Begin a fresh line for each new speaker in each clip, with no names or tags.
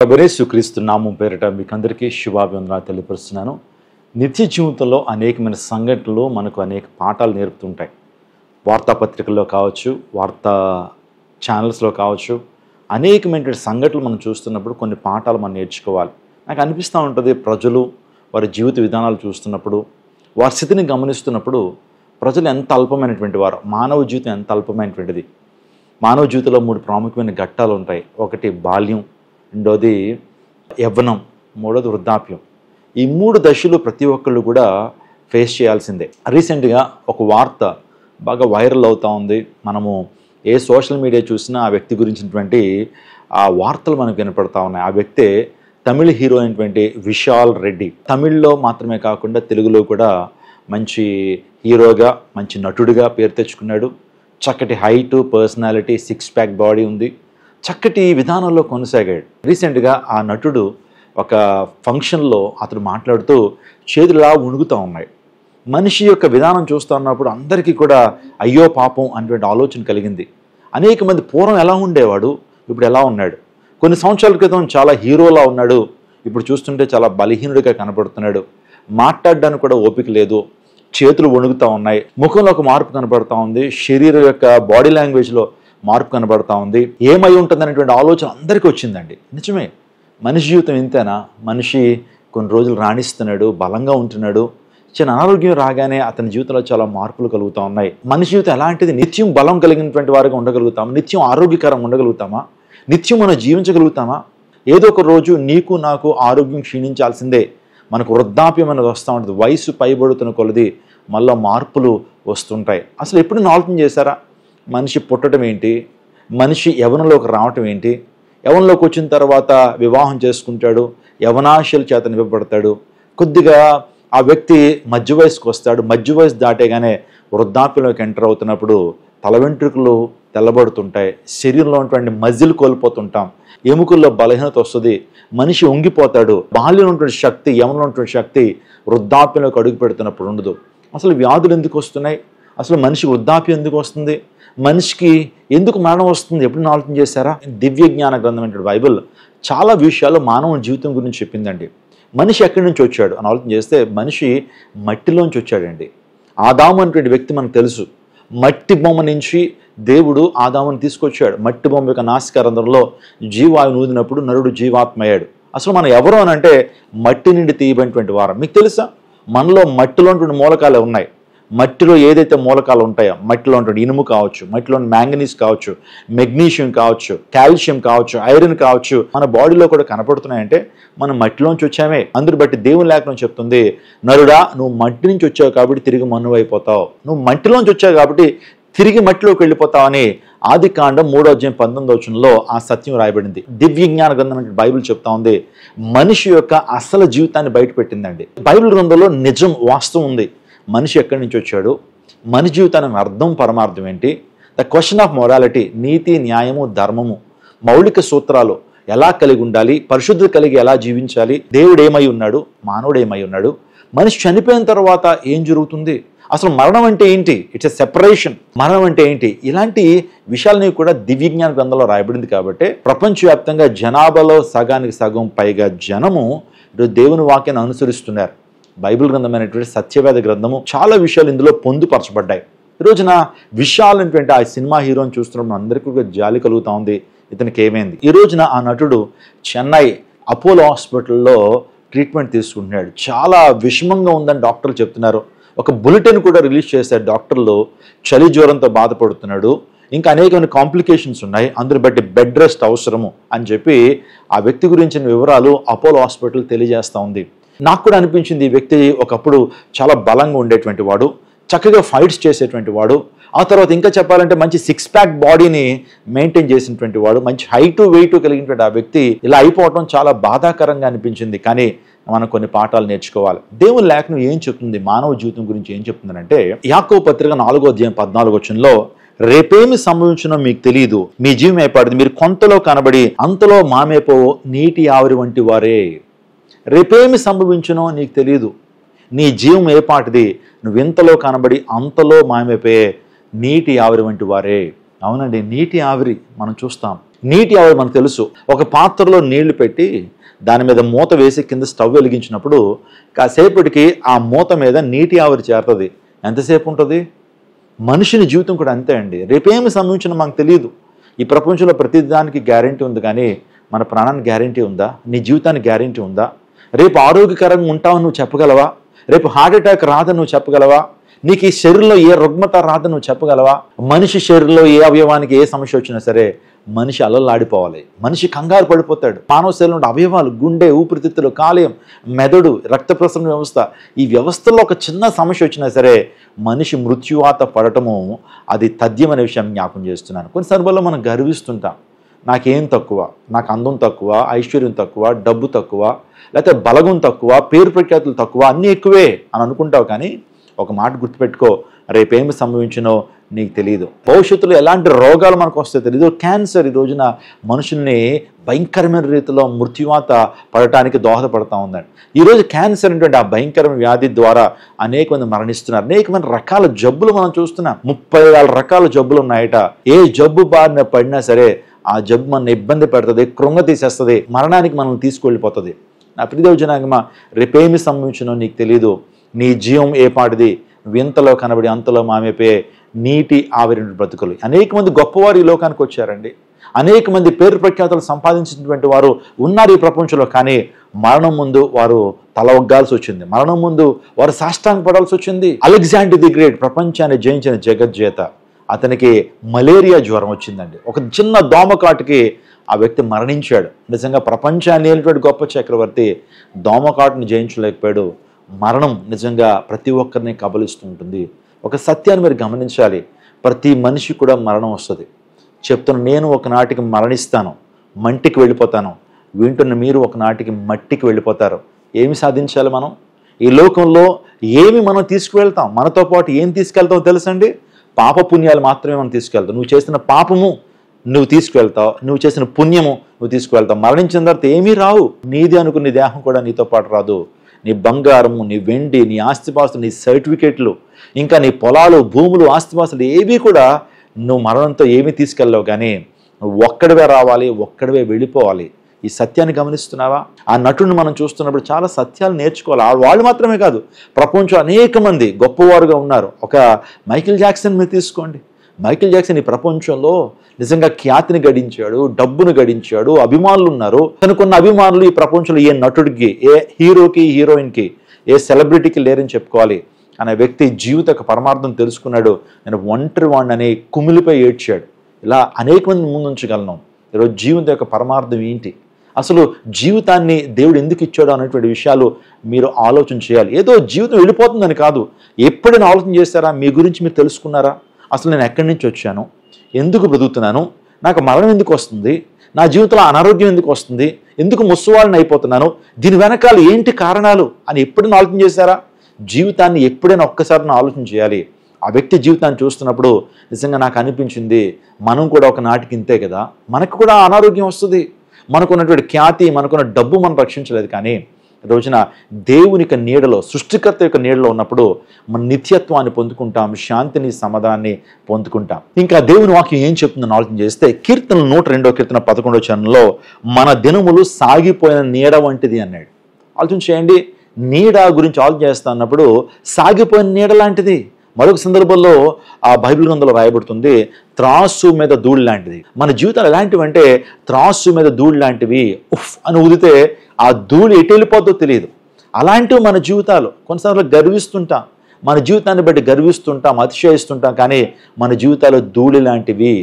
ప్రభుయేసుక్రీస్తు నామం పేరిట మీకు అందరికీ శుభాభివందనాలు తెలియపరుస్తున్నాను. నిత్య జీవితంలో అనేకమైన సంఘటనలు మనకు అనేక పాఠాలు నేర్పుతుంటాయి. వార్తాపత్రికల్లో కావచ్చు, వార్తా ఛానల్స్లో కావచ్చు, అనేకమైన సంఘటనలు మనం చూస్తున్నప్పుడు కొన్ని పాఠాలు మనం నేర్చుకోవాలి. నాకు అనిపిస్తూ ఉంటుంది, ప్రజలు వారి జీవిత విధానాలు చూస్తున్నప్పుడు, వారి స్థితిని గమనిస్తున్నప్పుడు ప్రజలు ఎంత అల్పమైనటువంటి వారు, మానవ జీవితం ఎంత అల్పమైనటువంటిది. మానవ జీవితంలో 3 ప్రాముఖ్యమైన ఘట్టాలు ఉంటాయి. ఒకటి బాల్యం, రెండోది యవ్వనం, మూడోది వృద్ధాప్యం. ఈ 3 దశలు ప్రతి ఒక్కళ్ళు కూడా ఫేస్ చేయాల్సిందే. రీసెంట్గా ఒక వార్త బాగా వైరల్ అవుతూ ఉంది. మనము ఏ సోషల్ మీడియా చూసినా ఆ వ్యక్తి గురించినటువంటి ఆ వార్తలు మనకు వినపడతా ఉన్నాయి. ఆ వ్యక్తే తమిళ హీరో అయినటువంటి విశాల్ రెడ్డి. తమిళ్లో మాత్రమే కాకుండా తెలుగులో కూడా మంచి హీరోగా, మంచి నటుడిగా పేరు తెచ్చుకున్నాడు. చక్కటి హైటు, పర్సనాలిటీ, 6 ప్యాక్ బాడీ ఉంది. చక్కటి విధానంలో కొనసాగాడు. రీసెంట్గా ఆ నటుడు ఒక ఫంక్షన్లో అతను మాట్లాడుతూ చేతులా ఉణుగుతూ ఉన్నాయి. మనిషి యొక్క విధానం చూస్తూ ఉన్నప్పుడు అందరికీ కూడా అయ్యో పాపం అనేటువంటి ఆలోచన కలిగింది. అనేక మంది పూర్వం ఎలా ఉండేవాడు, ఇప్పుడు ఎలా ఉన్నాడు. కొన్ని సంవత్సరాల క్రితం చాలా హీరోలా ఉన్నాడు, ఇప్పుడు చూస్తుంటే చాలా బలహీనుడిగా కనపడుతున్నాడు. మాట్లాడడానికి కూడా ఓపిక లేదు, చేతులు వణుకుతూ ఉన్నాయి, ముఖంలో ఒక మార్పు కనపడుతూ ఉంది, శరీరం యొక్క బాడీ లాంగ్వేజ్లో మార్పు కనబడతా ఉంది. ఏమై ఉంటుంది అనేటువంటి ఆలోచన అందరికీ వచ్చిందండి. నిజమే, మనిషి జీవితం ఇంతేనా? మనిషి కొన్ని రోజులు రాణిస్తున్నాడు, బలంగా ఉంటున్నాడు, చిన్న అనారోగ్యం రాగానే అతని జీవితంలో చాలా మార్పులు కలుగుతూ ఉన్నాయి. మనిషి జీవితం ఎలాంటిది? నిత్యం బలం కలిగినటువంటి వారిగా ఉండగలుగుతామా? నిత్యం ఆరోగ్యకరంగా ఉండగలుగుతామా? నిత్యం మనం జీవించగలుగుతామా? ఏదో ఒక రోజు నీకు నాకు ఆరోగ్యం క్షీణించాల్సిందే. మనకు వృద్ధాప్యం అనేది వస్తూ ఉంటుంది. వయసు పైబడుతున్న కొలది మళ్ళీ మార్పులు వస్తుంటాయి. అసలు ఎప్పుడు ఆలోచన చేశారా? మనిషి పుట్టడం ఏంటి, మనిషి యవ్వనంలోకి రావటం ఏంటి, యవ్వనంలోకి వచ్చిన తర్వాత వివాహం చేసుకుంటాడు, యవ్వనాశల చేత నింపబడతాడు, కొద్దిగా ఆ వ్యక్తి మధ్య వయసుకు వస్తాడు, మధ్య వయసు దాటేగానే వృద్ధాప్యంలోకి ఎంటర్ అవుతున్నప్పుడు తల వెంట్రుకలు తెల్లబడుతుంటాయి, శరీరంలో ఉన్నటువంటి మజిల్ కోల్పోతుంటాం, ఎముకల్లో బలహీనత వస్తుంది, మనిషి ఉంగిపోతాడు. బాల్యంలో ఉన్నటువంటి శక్తి, యవ్వనంలో ఉన్నటువంటి శక్తి వృద్ధాప్యంలోకి అడుగు పెడుతున్నప్పుడు ఉండదు. అసలు వ్యాధులు ఎందుకు వస్తున్నాయి? అసలు మనిషి వృద్ధాప్యం ఎందుకు వస్తుంది? మనిషికి ఎందుకు మరణం వస్తుంది? ఎప్పుడు ఆలోచన చేశారా? దివ్య జ్ఞాన గ్రంథమైన బైబిల్ చాలా విషయాలు మానవ జీవితం గురించి చెప్పిందండి. మనిషి ఎక్కడి నుంచి వచ్చాడు అని ఆలోచన చేస్తే మనిషి మట్టిలోంచి వచ్చాడండి. ఆదాము అనేటువంటి వ్యక్తి మనకు తెలుసు. మట్టి బొమ్మ నుంచి దేవుడు ఆదాముని తీసుకొచ్చాడు. మట్టి బొమ్మ యొక్క నాసికారంధ్రంలో జీవాయువు ఊదినప్పుడు నరుడు జీవాత్మ అయ్యాడు. అసలు మనం ఎవరు అని అంటే మట్టి నుండి తీయబడినటువంటి వారం. మీకు తెలుసా, మనలో మట్టిలో ఉన్నటువంటి మూలకాలే ఉన్నాయి. మట్టిలో ఏదైతే మూలకాలు ఉంటాయో, మట్టిలో ఉన్నటువంటి ఇనుము కావచ్చు, మట్టిలో మ్యాంగనీస్ కావచ్చు, మెగ్నీషియం కావచ్చు, కాల్షియం కావచ్చు, ఐరన్ కావచ్చు, మన బాడీలో కూడా కనపడుతున్నాయంటే మనం మట్టిలోంచి వచ్చామే. అందుని బట్టి దేవుని లేఖనం చెప్తుంది, నరుడా నువ్వు మట్టి నుంచి వచ్చావు కాబట్టి తిరిగి మన్నువు అయిపోతావు, నువ్వు మట్టిలోంచి వచ్చావు కాబట్టి తిరిగి మట్టిలోకి వెళ్ళిపోతావు అని ఆదికాండం 3:19 ఆ సత్యం రాయబడింది. దివ్య జ్ఞాన గ్రంథం అంటే బైబిల్ చెప్తా ఉంది. మనిషి యొక్క అసలు జీవితాన్ని బయట పెట్టిందండి. బైబిల్ గ్రంథంలో నిజం, వాస్తవం ఉంది. మనిషి ఎక్కడి నుంచి వచ్చాడు, మనిషి జీవితానికి అర్థం, పరమార్థం ఏంటి, ద క్వశ్చన్ ఆఫ్ మొరాలిటీ, నీతి, న్యాయము, ధర్మము, మౌలిక సూత్రాలు ఎలా కలిగి ఉండాలి, పరిశుద్ధత కలిగి ఎలా జీవించాలి, దేవుడు ఏమై ఉన్నాడు, మానవుడు ఏమై ఉన్నాడు, మనిషి చనిపోయిన తర్వాత ఏం జరుగుతుంది, అసలు మరణం అంటే ఏంటి, ఇట్స్ ఎ సెపరేషన్, మరణం అంటే ఏంటి, ఇలాంటి విషయాలని కూడా దివ్య జ్ఞాన గ్రంథంలో రాయబడింది. కాబట్టి ప్రపంచవ్యాప్తంగా జనాభాలో సగానికి సగం పైగా జనము దేవుని వాక్యాన్ని అనుసరిస్తున్నారు. బైబిల్ గ్రంథమైనటువంటి సత్యవేద గ్రంథము చాలా విషయాలు ఇందులో పొందుపరచబడ్డాయి. ఈ రోజున విశాల్ అనేటువంటి ఆ సినిమా హీరోని చూస్తున్నప్పుడు అందరికీ కూడా జాలి కలుగుతూ ఉంది, ఇతనికి ఏమైంది. ఈ రోజున ఆ నటుడు చెన్నై అపోలో హాస్పిటల్లో ట్రీట్మెంట్ తీసుకుంటున్నాడు. చాలా విషమంగా ఉందని డాక్టర్లు చెప్తున్నారు. ఒక బులెటిన్ కూడా రిలీజ్ చేశారు డాక్టర్లు. చలి జ్వరంతో బాధపడుతున్నాడు, ఇంకా అనేకమైన కాంప్లికేషన్స్ ఉన్నాయి, అందుని బట్టి బెడ్ రెస్ట్ అవసరము అని చెప్పి ఆ వ్యక్తి గురించిన వివరాలు అపోలో హాస్పిటల్ తెలియజేస్తూ ఉంది. నాకు కూడా అనిపించింది, ఈ వ్యక్తి ఒకప్పుడు చాలా బలంగా ఉండేటువంటి వాడు, చక్కగా ఫైట్స్ చేసేటువంటి వాడు, ఆ తర్వాత ఇంకా చెప్పాలంటే మంచి 6 ప్యాక్ బాడీని మెయింటైన్ చేసినటువంటి వాడు, మంచి హైటు వెయిట్ కలిగినటువంటి ఆ వ్యక్తి ఇలా అయిపోవటం చాలా బాధాకరంగా అనిపించింది. కానీ మనం కొన్ని పాఠాలు నేర్చుకోవాలి. దేవుని లేఖనం ఏం చెప్తుంది, మానవ జీవితం గురించి ఏం చెప్తుందంటే, యాకోబు పత్రిక 4:14 రేపేమి సంభవించినో మీకు తెలియదు, మీ జీవం ఏర్పడింది, మీరు కొంతలో కనబడి అంతలో మామేపో నీటి ఆవిరి వంటి వారే. రేపేమి సంభవించునో నీకు తెలియదు, నీ జీవం ఏపాటిది, నువ్వు ఇంతలో కనబడి అంతలో మాయమైపోయే నీటి ఆవిరి వంటి వారే. అవునండి, నీటి ఆవిరి మనం చూస్తాం. నీటి ఆవిరి మనకు తెలుసు. ఒక పాత్రలో నీళ్లు పెట్టి దాని మీద మూత వేసి కింద స్టవ్ వెలిగించినప్పుడు కాసేపటికి ఆ మూత మీద నీటి ఆవిరి చేరుతుంది. ఎంతసేపు ఉంటుంది? మనిషిని జీవితం కూడా అంతే అండి. రేపేమి సంభవించినా మనకు తెలియదు. ఈ ప్రపంచంలో ప్రతిదానికి గ్యారెంటీ ఉంది, కానీ మన ప్రాణానికి గ్యారెంటీ ఉందా? నీ జీవితానికి గ్యారెంటీ ఉందా? రేపు ఆరోగ్యకరంగా ఉంటావని నువ్వు చెప్పగలవా? రేపు హార్ట్ అటాక్ రాదని నువ్వు చెప్పగలవా? నీకు ఈ శరీరంలో ఏ రుగ్మత రాదని నువ్వు చెప్పగలవా? మనిషి శరీరంలో ఏ అవయవానికి ఏ సమస్య వచ్చినా సరే మనిషి అలలాడిపోవాలి, మనిషి కంగారు పడిపోతాడు. మానవ శరీరంలో అవయవాలు, గుండె, ఊపిరితిత్తులు, కాలేయం, మెదడు, రక్త ప్రసరణ వ్యవస్థ, ఈ వ్యవస్థలో ఒక చిన్న సమస్య వచ్చినా సరే మనిషి మృత్యువాత పడటము అది తథ్యమనే విషయం జ్ఞాపం చేస్తున్నాను. కొన్ని సందర్భాల్లో మనం గర్విస్తుంటాం. నాకేం తక్కువ, నాకు అందం తక్కువ, ఐశ్వర్యం తక్కువ, డబ్బు తక్కువ, లేకపోతే బలగం తక్కువ, పేరు ప్రఖ్యాతులు తక్కువ, అన్నీ ఎక్కువే అని అనుకుంటావు. కానీ ఒక మాట గుర్తుపెట్టుకో, రేపేమి సంభవించినో నీకు తెలియదు. భవిష్యత్తులో ఎలాంటి రోగాలు మనకు వస్తాయో తెలియదు. క్యాన్సర్ ఈ రోజున మనుషుల్ని భయంకరమైన రీతిలో మృత్యువాత పడటానికి దోహదపడతా ఉందండి. ఈరోజు క్యాన్సర్ అనేటువంటి ఆ భయంకరమైన వ్యాధి ద్వారా అనేక మంది మరణిస్తున్నారు. అనేకమైన రకాల జబ్బులు మనం చూస్తున్నాం. 30,000 రకాల జబ్బులు ఉన్నాయట. ఏ జబ్బు బారిన పడినా సరే ఆ జబ్బు మన ఇబ్బంది పెడుతుంది, కృంగ తీసేస్తుంది, మరణానికి మనల్ని తీసుకువెళ్ళిపోతుంది. నా ప్రియదేవ జనాంగమా, రేపేమి సంభవించినో నీకు తెలీదు. నీ జీవం ఏ పాటిది? వింతలో కనబడి అంతలో మామైపోయే నీటి ఆవిరిన బ్రతుకులు. అనేక మంది గొప్పవారు ఈ లోకానికి వచ్చారండి. అనేక మంది పేరు ప్రఖ్యాతులు సంపాదించినటువంటి వారు ఉన్నారు ఈ ప్రపంచంలో. కానీ మరణం ముందు వారు తల ఒగ్గాల్సి వచ్చింది. మరణం ముందు వారు సాష్టాంగ పడాల్సి వచ్చింది. అలెగ్జాండర్ ది గ్రేట్, ప్రపంచాన్ని జయించిన జగజ్జేత, అతనికి మలేరియా జ్వరం వచ్చిందండి. ఒక చిన్న దోమకాటుకి ఆ వ్యక్తి మరణించాడు. నిజంగా ప్రపంచాన్ని ఏలినటువంటి గొప్ప చక్రవర్తి దోమకాటుని జయించలేకపోయాడు. మరణం నిజంగా ప్రతి ఒక్కరిని కబలిస్తూ ఉంటుంది. ఒక సత్యాన్ని మీరు గమనించాలి, ప్రతి మనిషి కూడా మరణం వస్తుంది. చెప్తున్న నేను ఒకనాటికి మరణిస్తాను, మంటికి వెళ్ళిపోతాను. వింటున్న మీరు ఒకనాటికి మట్టికి వెళ్ళిపోతారు. ఏమి సాధించాలి మనం? ఈ లోకంలో ఏమి మనం తీసుకువెళ్తాం? మనతో పాటు ఏం తీసుకెళ్తామో తెలుసండి? పాపపుణ్యాలు మాత్రమే మనం తీసుకెళ్తాం. నువ్వు చేసిన పాపము నువ్వు తీసుకువెళ్తావు, నువ్వు చేసిన పుణ్యము నువ్వు తీసుకువెళ్తావు. మరణించిన తర్వాత ఏమీ రావు. నీది అనుకున్న దేహం కూడా నీతో పాటు రాదు. నీ బంగారము, నీ వెండి, నీ ఆస్తిపాస్తులు, నీ సర్టిఫికేట్లు, ఇంకా నీ పొలాలు, భూములు, ఆస్తిపాస్తులు ఏవి కూడా నువ్వు మరణంతో ఏమీ తీసుకెళ్ళవు. కానీ నువ్వు ఒక్కడివే రావాలి, ఒక్కడివే వెళ్ళిపోవాలి. ఈ సత్యాన్ని గమనిస్తున్నావా? ఆ నటుడిని మనం చూస్తున్నప్పుడు చాలా సత్యాలు నేర్చుకోవాలి. వాళ్ళు మాత్రమే కాదు, ప్రపంచం అనేక మంది గొప్పవారుగా ఉన్నారు. ఒక మైకేల్ జాక్సన్ మీరు తీసుకోండి. మైకేల్ జాక్సన్ ఈ ప్రపంచంలో నిజంగా ఖ్యాతిని గడించాడు, డబ్బును గడించాడు, అభిమానులు ఉన్నారు. తనకున్న అభిమానులు ఈ ప్రపంచంలో ఏ నటుడికి, ఏ హీరోకి, హీరోయిన్కి, ఏ సెలబ్రిటీకి లేరని చెప్పుకోవాలి. అనే వ్యక్తి జీవిత పరమార్థం తెలుసుకున్నాడు. నేను ఒంటరి వాడిని అని కుమిలిపై ఏడ్చాడు. ఇలా అనేక మంది ముందుంచగలను. ఈరోజు జీవితం యొక్క పరమార్థం ఏంటి? అసలు జీవితాన్ని దేవుడు ఎందుకు ఇచ్చాడు అనేటువంటి విషయాలు మీరు ఆలోచన చేయాలి. ఏదో జీవితం వెళ్ళిపోతుందని కాదు. ఎప్పుడైనా ఆలోచన చేస్తారా? మీ గురించి మీరు తెలుసుకున్నారా? అసలు నేను ఎక్కడి నుంచి వచ్చాను, ఎందుకు బ్రతుకుతున్నాను, నాకు మరణం ఎందుకు వస్తుంది, నా జీవితంలో అనారోగ్యం ఎందుకు వస్తుంది, ఎందుకు ముసవాళ్ళని అయిపోతున్నాను, దీని వెనకాల ఏంటి కారణాలు అని ఎప్పుడైనా ఆలోచన చేశారా? జీవితాన్ని ఎప్పుడైనా ఒక్కసారి ఆలోచన చేయాలి. ఆ వ్యక్తి జీవితాన్ని చూస్తున్నప్పుడు నిజంగా నాకు అనిపించింది, మనం కూడా ఒక నాటికి ఇంతే కదా, మనకు కూడా అనారోగ్యం వస్తుంది. మనకున్నటువంటి ఖ్యాతి, మనకున్న డబ్బు మనం రక్షించలేదు. కానీ రోజున దేవుని యొక్క నీడలో, సృష్టికర్త యొక్క నీడలో ఉన్నప్పుడు మన నిత్యత్వాన్ని పొందుకుంటాం, శాంతిని, సమాధానాన్ని పొందుకుంటాం. ఇంకా దేవుని వాక్యం ఏం చెప్తుందని ఆలోచన చేస్తే కీర్తనలు 102వ కీర్తన 11వ చరణంలో మన దినములు సాగిపోయిన నీడ వంటిది అన్నాడు. ఆలోచన చేయండి. నీడ గురించి ఆలోచన చేస్తా అన్నప్పుడు సాగిపోయిన నీడ లాంటిది. మరొక సందర్భంలో ఆ బైబిల్ గ్రంథంలో రాయబడుతుంది, త్రాసు మీద ధూళి లాంటిది. మన జీవితాలు ఎలాంటివంటే త్రాసు మీద ధూళి లాంటివి. ఉఫ్ అని ఊదితే ఆ ధూళి ఎటు వెళ్ళిపోద్దో తెలియదు. అలాంటివి మన జీవితాలు. కొన్నిసార్లు గర్విస్తుంటాం, మన జీవితాన్ని బట్టి గర్విస్తుంటాం, అతిశయిస్తుంటాం. కానీ మన జీవితాలు ధూళి లాంటివి.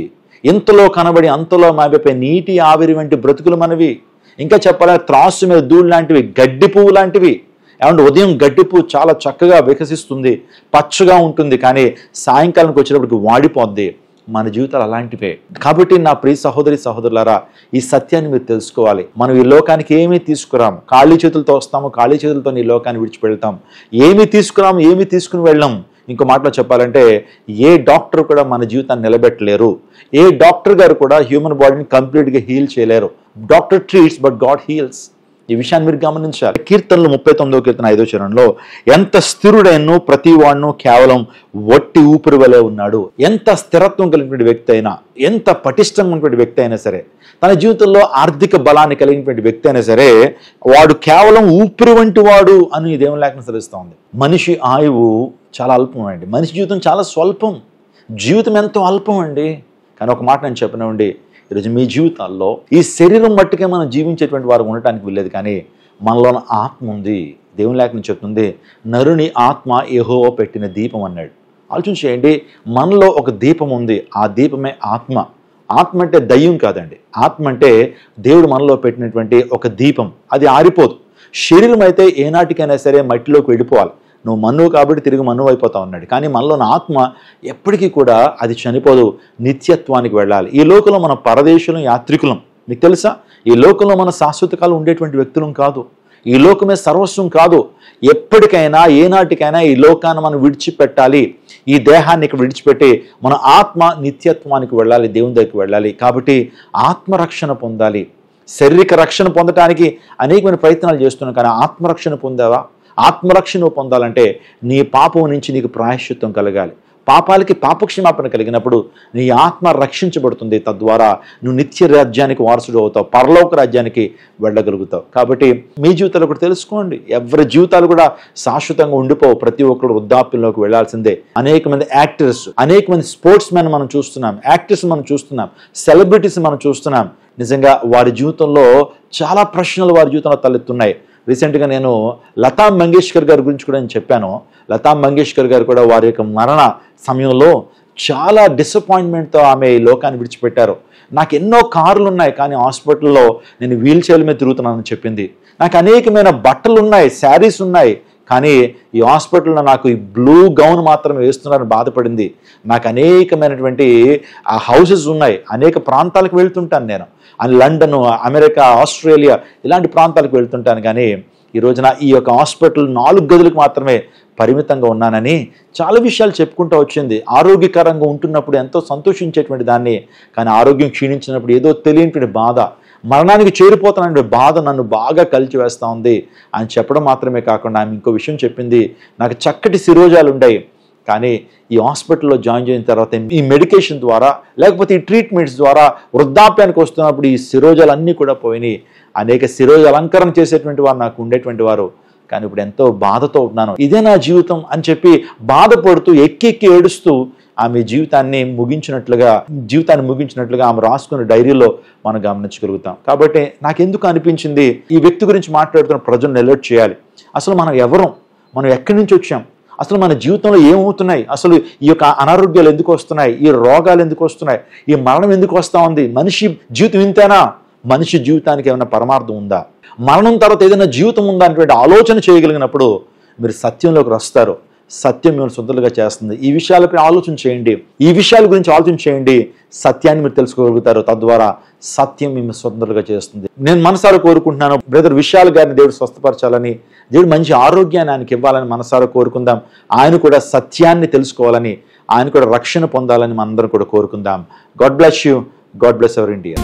ఇంతలో కనబడి అంతలో మారిపోయి నీటి ఆవిరి వంటి బ్రతుకులు మనవి. ఇంకా చెప్పాలంటే త్రాసు మీద ధూళి లాంటివి, గడ్డి పువ్వు లాంటివి. ఏమంటే ఉదయం గడ్డి పువ్వు చాలా చక్కగా వికసిస్తుంది, పచ్చగా ఉంటుంది. కానీ సాయంకాలానికి వచ్చేటప్పటికి వాడిపోద్ది. మన జీవితాలు అలాంటివే. కాబట్టి నా ప్రియ సహోదరి సహోదరులారా, ఈ సత్యాన్ని మీరు తెలుసుకోవాలి. మనం ఈ లోకానికి ఏమీ తీసుకురాము, ఖాళీ చేతులతో వస్తాము, ఖాళీ చేతులతో ఈ లోకాన్ని విడిచిపెడతాం. ఏమీ తీసుకురాము, ఏమీ తీసుకుని వెళ్ళాం. ఇంకో మాటలో చెప్పాలంటే ఏ డాక్టర్ కూడా మన జీవితాన్ని నిలబెట్టలేరు. ఏ డాక్టర్ గారు కూడా హ్యూమన్ బాడీని కంప్లీట్గా హీల్ చేయలేరు. Doctor treats but God heels. ఈ విషయాన్ని మీరు గమనించాలి. కీర్తనలు 39వ కీర్తన 5వ చరణంలో ఎంత స్థిరుడైనను ప్రతి వాడును కేవలం వట్టి ఊపిరి వలె ఉన్నాడు. ఎంత స్థిరత్వం కలిగినటువంటి వ్యక్తి అయినా, ఎంత పటిష్టంగా ఉన్నటువంటి వ్యక్తి అయినా సరే, తన జీవితంలో ఆర్థిక బలాన్ని కలిగినటువంటి వ్యక్తి అయినా సరే, వాడు కేవలం ఊపిరి వంటి వాడు అని దేవుని లేఖనం సెలవిస్తూ ఉంది. మనిషి ఆయువు చాలా అల్పం అండి. మనిషి జీవితం చాలా స్వల్పం. జీవితం ఎంతో అల్పం అండి. కానీ ఒక మాట నేను చెప్పనివ్వండి, ఈరోజు మీ జీవితాల్లో ఈ శరీరం మట్టుకే మనం జీవించేటువంటి వారు ఉండటానికి వెళ్ళేది, కానీ మనలోని ఆత్మ ఉంది. దేవుని లేఖనం చెప్తుంది, నరుని ఆత్మ యెహోవా పెట్టిన దీపం అన్నాడు. ఆలోచన చేయండి, మనలో ఒక దీపం ఉంది. ఆ దీపమే ఆత్మ. ఆత్మ అంటే దయ్యం కాదండి. ఆత్మ అంటే దేవుడు మనలో పెట్టినటువంటి ఒక దీపం. అది ఆరిపోదు. శరీరం అయితే ఏనాటికైనా సరే మట్టిలోకి వెళ్ళిపోవాలి. నువ్వు మన్నువు కాబట్టి తిరిగి మన్నువు అయిపోతావు అన్నాడు. కానీ మనలోని ఆత్మ ఎప్పటికీ కూడా అది చనిపోదు, నిత్యత్వానికి వెళ్ళాలి. ఈ లోకంలో మన పరదేశులం, యాత్రికులం. మీకు తెలుసా, ఈ లోకంలో మన శాశ్వత కాలం ఉండేటువంటి వ్యక్తులం కాదు. ఈ లోకమే సర్వస్వం కాదు. ఎప్పటికైనా ఏనాటికైనా ఈ లోకాన్ని మనం విడిచిపెట్టాలి. ఈ దేహాన్ని ఇక్కడ విడిచిపెట్టి మన ఆత్మ నిత్యత్వానికి వెళ్ళాలి, దేవుని దగ్గరికి వెళ్ళాలి. కాబట్టి ఆత్మరక్షణ పొందాలి. శారీరక రక్షణ పొందటానికి అనేకమైన ప్రయత్నాలు చేస్తున్నాం, కానీ ఆత్మరక్షణ పొందావా? ఆత్మరక్షణ పొందాలంటే నీ పాపం నుంచి నీకు ప్రాయశ్చిత్తం కలగాలి. పాపాలకి పాపక్షమాపణ కలిగినప్పుడు నీ ఆత్మ రక్షించబడుతుంది. తద్వారా నువ్వు నిత్య రాజ్యానికి వారసుడు అవుతావు, పరలోక రాజ్యానికి వెళ్ళగలుగుతావు. కాబట్టి మీ జీవితాలు కూడా తెలుసుకోండి, ఎవరి జీవితాలు కూడా శాశ్వతంగా ఉండిపోవు. ప్రతి ఒక్కరు వృద్ధాప్యంలోకి వెళ్లాల్సిందే. అనేక మంది యాక్టర్స్, అనేక మంది స్పోర్ట్స్ మెన్ మనం చూస్తున్నాం, యాక్టర్స్ మనం చూస్తున్నాం, సెలబ్రిటీస్ మనం చూస్తున్నాం. నిజంగా వారి జీవితంలో చాలా ప్రశ్నలు వారి జీవితంలో తలెత్తున్నాయి. రీసెంట్గా నేను లతా మంగేష్కర్ గారి గురించి కూడా నేను చెప్పాను. లతా మంగేష్కర్ గారు కూడా వారి యొక్క మరణ సమయంలో చాలా డిసప్పాయింట్మెంట్తో ఆమె ఈ లోకాన్ని విడిచిపెట్టారు. నాకు ఎన్నో కార్లు ఉన్నాయి, కానీ హాస్పిటల్లో నేను వీల్ చైర్ మీద తిరుగుతున్నానని చెప్పింది. నాకు అనేకమైన బట్టలు ఉన్నాయి, శారీస్ ఉన్నాయి, కానీ ఈ హాస్పిటల్లో నాకు ఈ బ్లూ గౌన్ మాత్రమే వేస్తున్నారని బాధపడింది. నాకు అనేకమైనటువంటి హౌసెస్ ఉన్నాయి, అనేక ప్రాంతాలకు వెళ్తుంటాను నేను. లండన్, అమెరికా, ఆస్ట్రేలియా ఇలాంటి ప్రాంతాలకు వెళ్తుంటాను. కానీ ఈ రోజున ఈ యొక్క హాస్పిటల్ 4 గదులకు మాత్రమే పరిమితంగా ఉన్నానని చాలా విషయాలు చెప్పుకుంటూ వచ్చింది. ఆరోగ్యకరంగా ఉంటున్నప్పుడు ఎంతో సంతోషించేటువంటి దాన్ని, కానీ ఆరోగ్యం క్షీణించినప్పుడు ఏదో తెలియనిటువంటి బాధ, మరణానికి చేరిపోతాననే బాధ నన్ను బాగా కలిచివేస్తూ ఉంది అని చెప్పడం మాత్రమే కాకుండా ఆమె ఇంకో విషయం చెప్పింది. నాకు చక్కటి శిరోజాలు ఉన్నాయి, కానీ ఈ హాస్పిటల్లో జాయిన్ చేసిన తర్వాత ఈ మెడికేషన్ ద్వారా, లేకపోతే ఈ ట్రీట్మెంట్స్ ద్వారా వృద్ధాప్యానికి వస్తున్నప్పుడు ఈ శిరోజాలన్నీ కూడా పోయినాయి. అనేక శిరోజ అలంకరణ చేసేటువంటి వారు నాకు ఉండేటువంటి వారు, కానీ ఇప్పుడు ఎంతో బాధతో ఉన్నాను. ఇదే నా జీవితం అని చెప్పి బాధపడుతూ ఎక్కి ఏడుస్తూ ఆమె జీవితాన్ని ముగించినట్లుగా ఆమె రాసుకున్న డైరీలో మనం గమనించగలుగుతాం. కాబట్టి నాకెందుకు అనిపించింది, ఈ వ్యక్తి గురించి మాట్లాడుతున్న ప్రజలను అలర్ట్ చేయాలి. అసలు మనం ఎవరం, మనం ఎక్కడి నుంచి వచ్చాం, అసలు మన జీవితంలో ఏమవుతున్నాయి, అసలు ఈ యొక్క అనారోగ్యాలు ఎందుకు వస్తున్నాయి, ఈ రోగాలు ఎందుకు వస్తున్నాయి, ఈ మరణం ఎందుకు వస్తూ ఉంది, మనిషి జీవితం ఇంతేనా, మనిషి జీవితానికి ఏమైనా పరమార్థం ఉందా, మరణం తర్వాత ఏదైనా జీవితం ఉందా అనేటువంటి ఆలోచన చేయగలిగినప్పుడు మీరు సత్యంలోకి వస్తారు. సత్యం మిమ్మల్ని శుద్ధులుగా చేస్తుంది. ఈ విషయాలపై ఆలోచన చేయండి, ఈ విషయాల గురించి ఆలోచన చేయండి, సత్యాన్ని మీరు తెలుసుకోగలుగుతారు. తద్వారా సత్యం మిమ్మల్ని శుద్ధులుగా చేస్తుంది. నేను మనసారా కోరుకుంటున్నాను, బ్రదర్ విశాల్ గారిని దేవుడు స్వస్థపరచాలని, దేవుడు మంచి ఆరోగ్యాన్ని ఆయనకి ఇవ్వాలని మనసారా కోరుకుందాం. ఆయన కూడా సత్యాన్ని తెలుసుకోవాలని, ఆయన కూడా రక్షణ పొందాలని మనందరం కూడా కోరుకుందాం. God bless you. God bless our India.